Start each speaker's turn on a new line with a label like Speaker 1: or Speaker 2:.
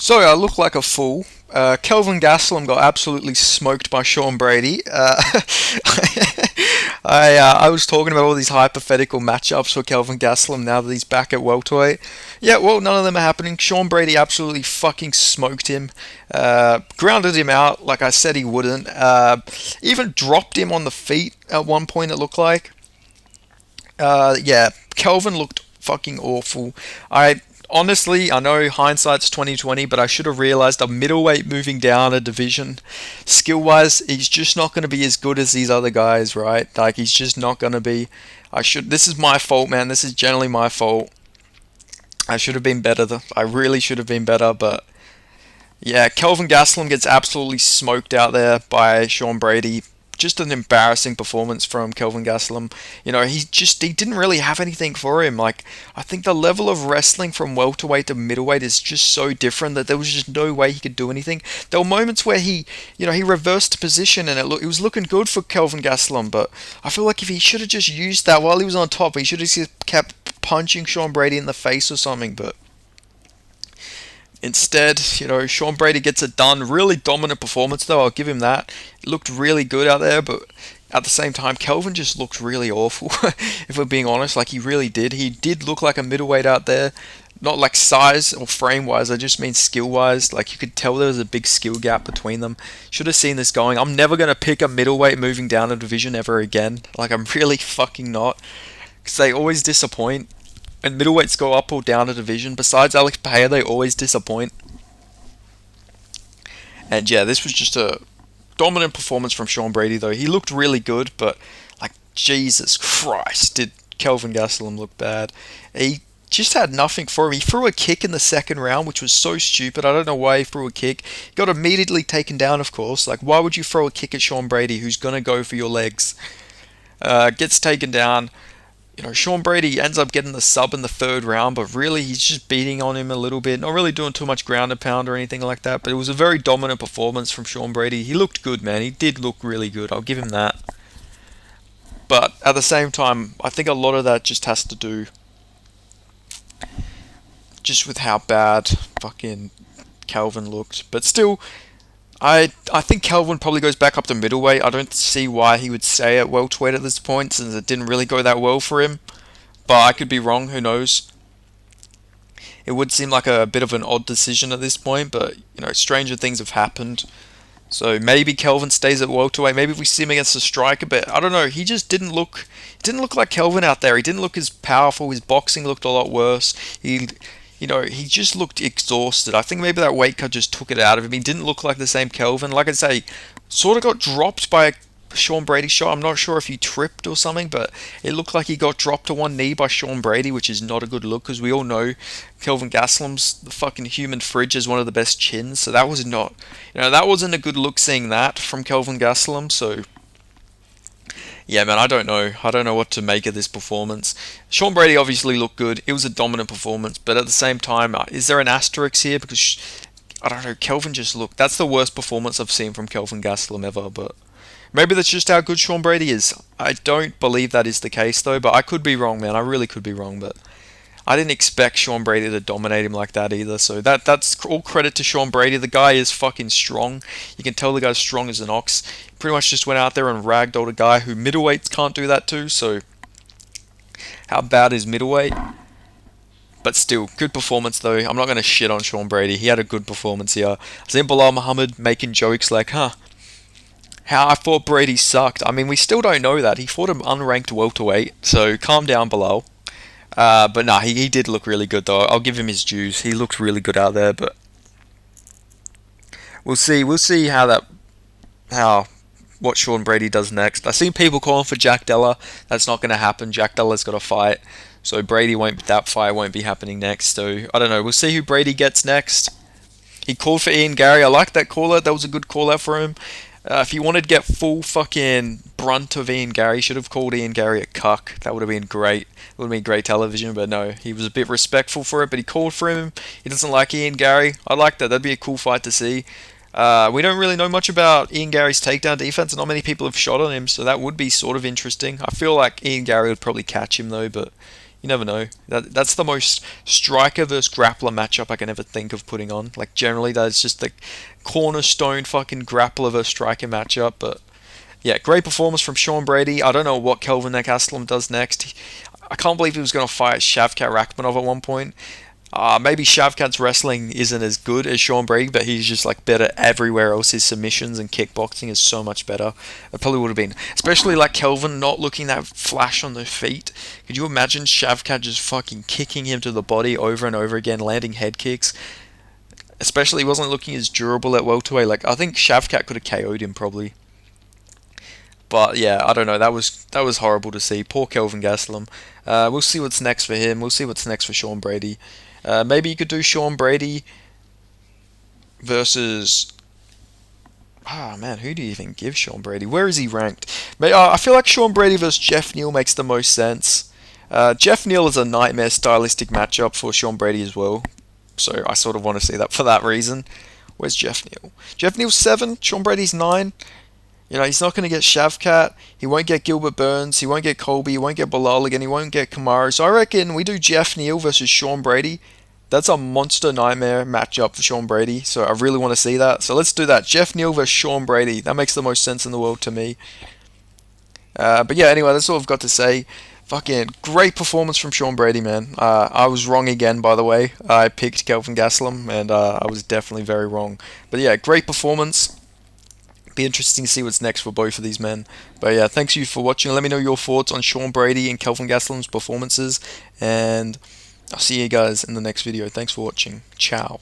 Speaker 1: So I look like a fool. Kelvin Gastelum got absolutely smoked by Sean Brady. I was talking about all these hypothetical matchups for Kelvin Gastelum now that he's back at welterweight. Yeah, well, none of them are happening. Sean Brady absolutely fucking smoked him, grounded him out like I said he wouldn't. Even dropped him on the feet at one point. It looked like. Yeah, Kelvin looked fucking awful. I honestly, I know hindsight's 2020, but I should have realized a middleweight moving down a division, skill wise, he's just not going to be as good as these other guys, right? Like he's just not going to be. I should. This is my fault, man. This is generally my fault. I should have been better. I really should have been better, but yeah, Kelvin Gastelum gets absolutely smoked out there by Sean Brady. Just an embarrassing performance from Kelvin Gastelum. He didn't really have anything for him. Like I think the level of wrestling from welterweight to middleweight is just so different that there was just no way he could do anything. There were moments where he reversed position and it was looking good for Kelvin Gastelum, but I feel like if he should have just used that while he was on top, he should have just kept punching Sean Brady in the face or something, but instead, Sean Brady gets it done. Really dominant performance, though. I'll give him that. It looked really good out there, but at the same time, Kelvin just looked really awful. If we're being honest, like he really did. He did look like a middleweight out there. Not like size or frame wise, I just mean skill wise. Like you could tell there was a big skill gap between them. Should have seen this going. I'm never going to pick a middleweight moving down a division ever again. Like I'm really fucking not. Because they always disappoint. And middleweights go up or down a division. Besides Alex Pereira, they always disappoint. And yeah, this was just a dominant performance from Sean Brady, though. He looked really good, but like Jesus Christ, did Kelvin Gastelum look bad? He just had nothing for him. He threw a kick in the second round, which was so stupid. I don't know why he threw a kick. He got immediately taken down, of course. Like, why would you throw a kick at Sean Brady, who's gonna go for your legs? Gets taken down. Sean Brady ends up getting the sub in the third round, but really he's just beating on him a little bit. Not really doing too much ground and pound or anything like that, but it was a very dominant performance from Sean Brady. He looked good, man. He did look really good. I'll give him that. But at the same time, I think a lot of that just has to do just with how bad fucking Calvin looked. But still, I think Kelvin probably goes back up to middleweight. I don't see why he would stay at welterweight at this point, since it didn't really go that well for him. But I could be wrong. Who knows? It would seem like a bit of an odd decision at this point, but stranger things have happened. So maybe Kelvin stays at welterweight. Maybe we see him against a striker, but I don't know. He just didn't look like Kelvin out there. He didn't look as powerful. His boxing looked a lot worse. He just looked exhausted. I think maybe that weight cut just took it out of him. He didn't look like the same Kelvin. Like I say, sort of got dropped by a Sean Brady shot. I'm not sure if he tripped or something, but it looked like he got dropped to one knee by Sean Brady, which is not a good look because we all know Kelvin Gastelum's the fucking human fridge is one of the best chins. So that was not, that wasn't a good look seeing that from Kelvin Gastelum. So yeah, man, I don't know. I don't know what to make of this performance. Sean Brady obviously looked good. It was a dominant performance, but at the same time, is there an asterisk here? Because, I don't know, Kelvin just looked... That's the worst performance I've seen from Kelvin Gastelum ever, but maybe that's just how good Sean Brady is. I don't believe that is the case, though, but I could be wrong, man. I really could be wrong, but I didn't expect Sean Brady to dominate him like that either. So that's all credit to Sean Brady. The guy is fucking strong. You can tell the guy's strong as an ox. Pretty much just went out there and ragdolled a guy who middleweights can't do that too. So how bad is middleweight? But still, good performance though. I'm not going to shit on Sean Brady. He had a good performance here. I seen Bilal Muhammad making jokes like, how I thought Brady sucked. I mean, we still don't know that. He fought an unranked welterweight. So calm down, Bilal. But nah, he did look really good though. I'll give him his dues. He looked really good out there, but we'll see. We'll see how what Sean Brady does next. I've seen people calling for Jack Della. That's not going to happen. Jack Della's got a fight, so that fight won't be happening next. So I don't know. We'll see who Brady gets next. He called for Ian Gary. I like that call out. That was a good call out for him. If he wanted to get full fucking brunt of Ian Gary, he should have called Ian Gary a cuck. That would have been great. It would have been great television, but no, he was a bit respectful for it, but he called for him. He doesn't like Ian Gary. I like that. That'd be a cool fight to see. We don't really know much about Ian Gary's takedown defense, and not many people have shot on him, so that would be sort of interesting. I feel like Ian Gary would probably catch him though, but You never know. That's the most striker versus grappler matchup I can ever think of putting on. Like generally, that's just the cornerstone fucking grappler versus striker matchup. But yeah, great performance from Sean Brady. I don't know what Kelvin Gastelum does next. I can't believe he was going to fight Shavkat Rakhmonov at one point. Maybe Shavkat's wrestling isn't as good as Sean Brady, but he's just like better everywhere else. His submissions and kickboxing is so much better. It probably would have been, especially like Kelvin not looking that flash on the feet. Could you imagine Shavkat just fucking kicking him to the body over and over again, landing head kicks? Especially he wasn't looking as durable at welterweight. Like I think Shavkat could have KO'd him probably. But yeah, I don't know. That was horrible to see. Poor Kelvin Gastelum. We'll see what's next for him. We'll see what's next for Sean Brady. Maybe you could do Sean Brady versus. Ah man, who do you even give Sean Brady? Where is he ranked? I feel like Sean Brady versus Jeff Neal makes the most sense. Jeff Neal is a nightmare stylistic matchup for Sean Brady as well. So I sort of want to see that for that reason. Where's Jeff Neal? Jeff Neal's 7, Sean Brady's 9. You know, he's not going to get Shavkat. He won't get Gilbert Burns. He won't get Colby. He won't get Bilal again. He won't get Kamaru. So I reckon we do Jeff Neal versus Sean Brady. That's a monster nightmare matchup for Sean Brady. So I really want to see that. So let's do that. Jeff Neal versus Sean Brady. That makes the most sense in the world to me. But yeah, anyway, that's all I've got to say. Fucking great performance from Sean Brady, man. I was wrong again, by the way. I picked Kelvin Gastelum, and I was definitely very wrong. But yeah, great performance. Be interesting to see what's next for both of these men. But yeah, thanks you for watching. Let me know your thoughts on Sean Brady and Kelvin Gastelum's performances, and I'll see you guys in the next video. Thanks for watching. Ciao.